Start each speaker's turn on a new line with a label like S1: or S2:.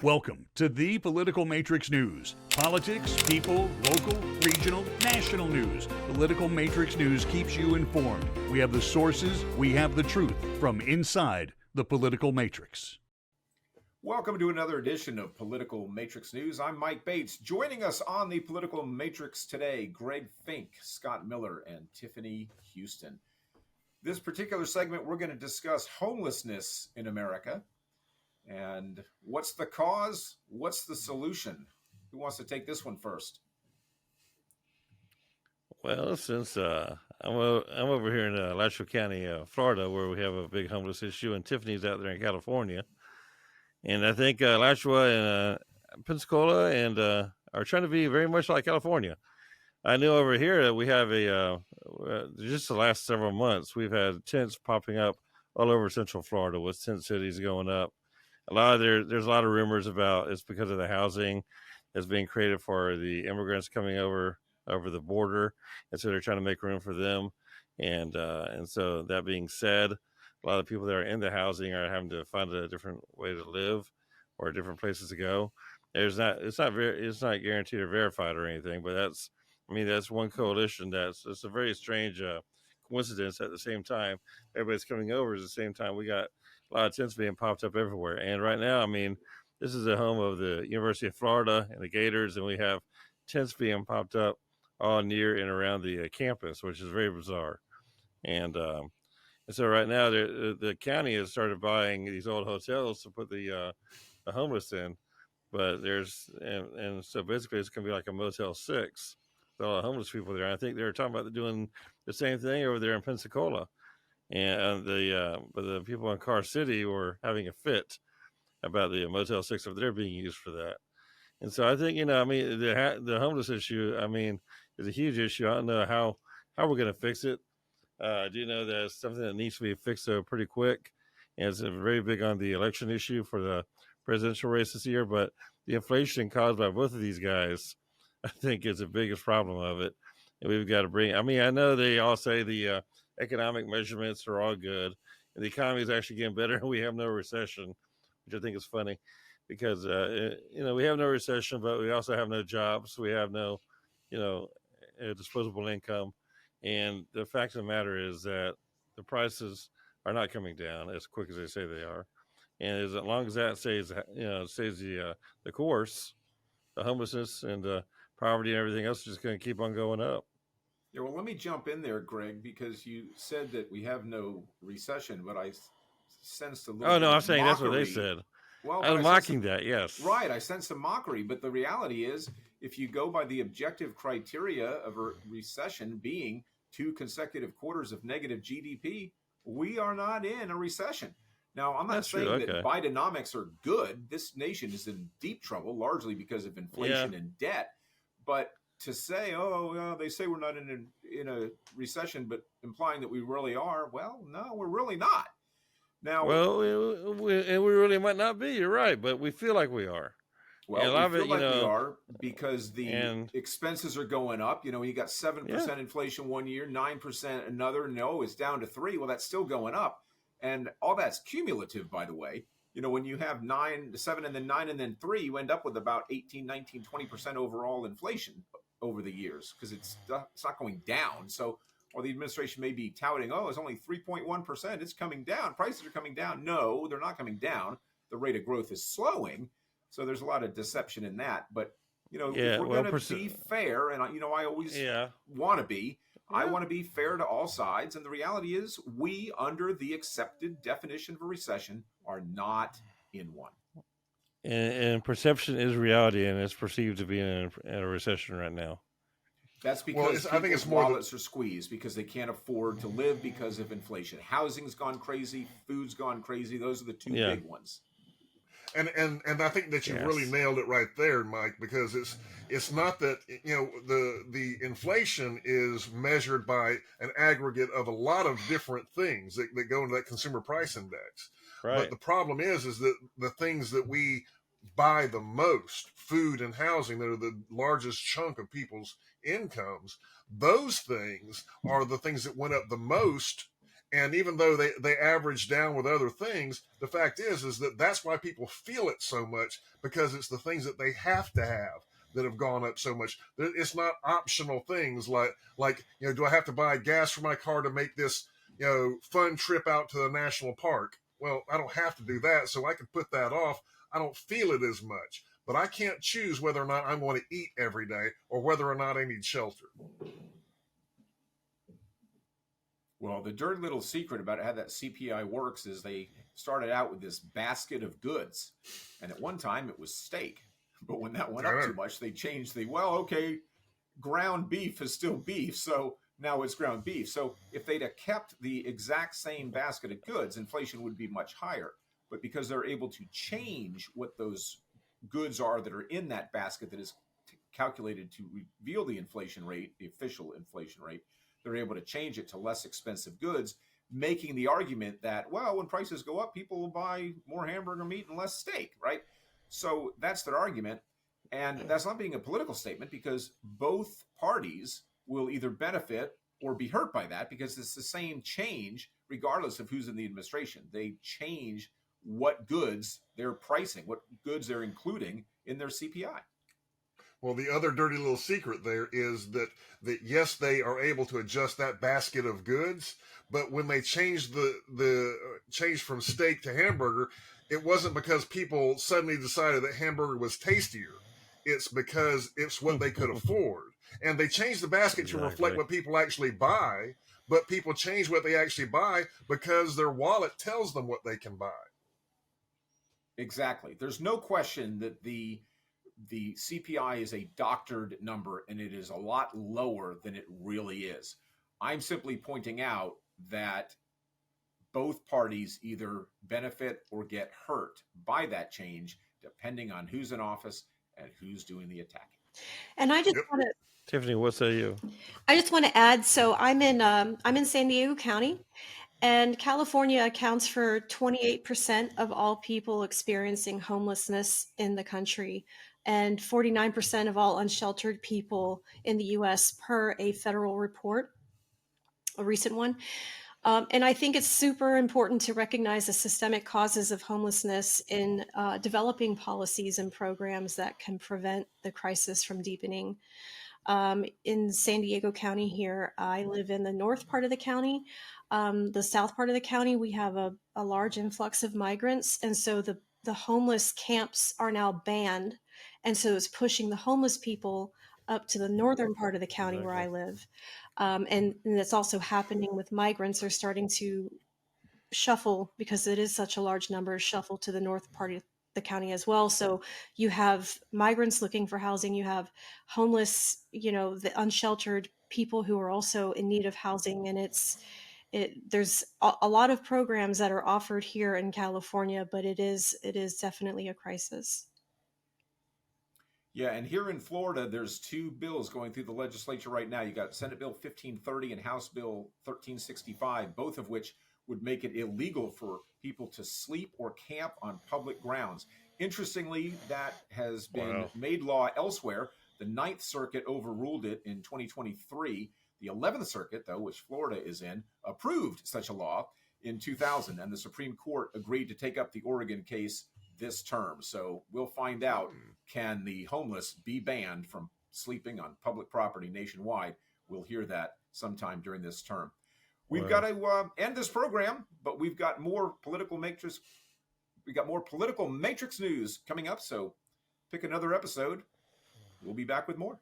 S1: Welcome to the Political Matrix News. Politics, people, local, regional, national news. Political Matrix News keeps you informed. We have the sources, we have the truth from inside the Political Matrix.
S2: Welcome to another edition of Political Matrix News. I'm Mike Bates. Joining us on the Political Matrix today, Greg Fink, Scott Miller, and Tiffany Houston. This particular segment, we're going to discuss homelessness in America. And what's the cause? What's the solution? Who wants to take this one first?
S3: Well, since I'm over here in Alachua County, Florida, where we have a big homeless issue, and Tiffany's out there in California. And I think Alachua and Pensacola and are trying to be very much like California. I know over here that we have just the last several months, we've had tents popping up all over Central Florida with tent cities going up. There's a lot of rumors about it's because of the housing that's being created for the immigrants coming over the border, and so they're trying to make room for them. And so that being said, a lot of people that are in the housing are having to find a different way to live or different places to go. It's not guaranteed or verified or anything, but that's one coalition it's a very strange coincidence. At the same time everybody's coming over, at the same time we got a lot of tents being popped up everywhere. And right now, this is the home of the University of Florida and the Gators, and we have tents being popped up all near and around the campus, which is very bizarre. And so right now, the county has started buying these old hotels to put the homeless in, but so basically it's going to be like a Motel 6 with all the homeless people there. I think they're talking about doing the same thing over there in Pensacola. And but the people in Car City were having a fit about the Motel 6 over there being used for that. And so I think, the homeless issue, is a huge issue. I don't know how we're going to fix it. I do know that it's something that needs to be fixed pretty quick. And it's very big on the election issue for the presidential race this year. But the inflation caused by both of these guys, I think, is the biggest problem of it. And we've got to bring, I know they all say the economic measurements are all good, and the economy is actually getting better, and we have no recession, which I think is funny because, we have no recession, but we also have no jobs. We have no, disposable income. And the fact of the matter is that the prices are not coming down as quick as they say they are. And as long as that stays the course, the homelessness and the poverty and everything else is just going to keep on going up.
S2: Yeah, well, let me jump in there, Greg, because you said that we have no recession, but I sensed a little bit
S3: I'm
S2: of
S3: saying
S2: mockery.
S3: That's what they said.
S2: Well,
S3: I'm mocking that, yes.
S2: Right, I sense some mockery, but the reality is, if you go by the objective criteria of a recession being 2 consecutive quarters of negative GDP, we are not in a recession. Now, I'm not saying that Bidenomics are good. This nation is in deep trouble, largely because of inflation and debt. But to say, they say we're not in a recession, but implying that we really are, well, no, we're really not. Now,
S3: we really might not be. You're right, but we feel like we are.
S2: Well, we feel like we are because the expenses are going up. You got 7% inflation one year, 9% another. No, it's down to 3%. Well, that's still going up, and all that's cumulative, by the way. When you have 7, and then 9, and then 3, you end up with about 18, 19, 20% overall inflation over the years because it's not going down. So while the administration may be touting, it's only 3.1%, it's coming down. Prices are coming down. No, they're not coming down. The rate of growth is slowing. So there's a lot of deception in that. But, if we're going to be fair, and, I always want to be, I want to be fair to all sides. And the reality is we, under the accepted definition of a recession, are not in one.
S3: And perception is reality, and it's perceived to be in a recession right now.
S2: That's because I think it's more wallets are squeezed because they can't afford to live because of inflation. Housing's gone crazy, food's gone crazy. Those are the 2 big ones.
S4: And I think that you really nailed it right there, Mike, because it's not that the inflation is measured by an aggregate of a lot of different things that go into that consumer price index. Right. But the problem is that the things that we buy the most, food and housing, that are the largest chunk of people's incomes, those things are the things that went up the most And even though they average down with other things, the fact is that that's why people feel it so much, because it's the things that they have to have that have gone up so much. It's not optional things like do I have to buy gas for my car to make this fun trip out to the national park? Well, I don't have to do that, so I can put that off. I don't feel it as much, but I can't choose whether or not I want to eat every day or whether or not I need shelter.
S2: Well, the dirty little secret about how that CPI works is they started out with this basket of goods. And at one time it was steak. But when that went up too much, they changed ground beef is still beef. So now it's ground beef. So if they'd have kept the exact same basket of goods, inflation would be much higher. But because they're able to change what those goods are that are in that basket that is calculated to reveal the inflation rate, the official inflation rate, they're able to change it to less expensive goods, making the argument that, well, when prices go up, people will buy more hamburger meat and less steak, right? So that's their argument. And that's not being a political statement, because both parties will either benefit or be hurt by that, because it's the same change regardless of who's in the administration. They change what goods they're pricing, what goods they're including in their CPI.
S4: Well, the other dirty little secret there is that yes, they are able to adjust that basket of goods, but when they changed the change from steak to hamburger, it wasn't because people suddenly decided that hamburger was tastier. It's because it's what they could afford. And they changed the basket to reflect what people actually buy, but people change what they actually buy because their wallet tells them what they can buy.
S2: Exactly. There's no question that the CPI is a doctored number, and it is a lot lower than it really is. I'm simply pointing out that both parties either benefit or get hurt by that change, depending on who's in office and who's doing the attacking.
S5: And I just want to,
S3: Tiffany, what say you?
S5: I just want to add. So I'm in San Diego County, and California accounts for 28% of all people experiencing homelessness in the country, and 49% of all unsheltered people in the U.S. per a federal report, a recent one. And I think it's super important to recognize the systemic causes of homelessness in developing policies and programs that can prevent the crisis from deepening. In San Diego County here, I live in the north part of the county. The south part of the county, we have a large influx of migrants. And so the homeless camps are now banned. And so it's pushing the homeless people up to the northern part of the county where I live. And that's also happening with migrants. They're starting to shuffle, because it is such a large number, shuffle to the north part of the county as well. So you have migrants looking for housing. You have homeless, the unsheltered people who are also in need of housing. And there's a lot of programs that are offered here in California, but it is definitely a crisis.
S2: Yeah, and here in Florida, there's two bills going through the legislature right now. You got Senate Bill 1530 and House Bill 1365, both of which would make it illegal for people to sleep or camp on public grounds. Interestingly, that has been made law elsewhere. The Ninth Circuit overruled it in 2023. The 11th Circuit, though, which Florida is in, approved such a law in 2000, and the Supreme Court agreed to take up the Oregon case this term. So we'll find out, can the homeless be banned from sleeping on public property nationwide? We'll hear that sometime during this term. We've got to end this program, but we've got more political matrix. We got more political matrix news coming up. So pick another episode. We'll be back with more.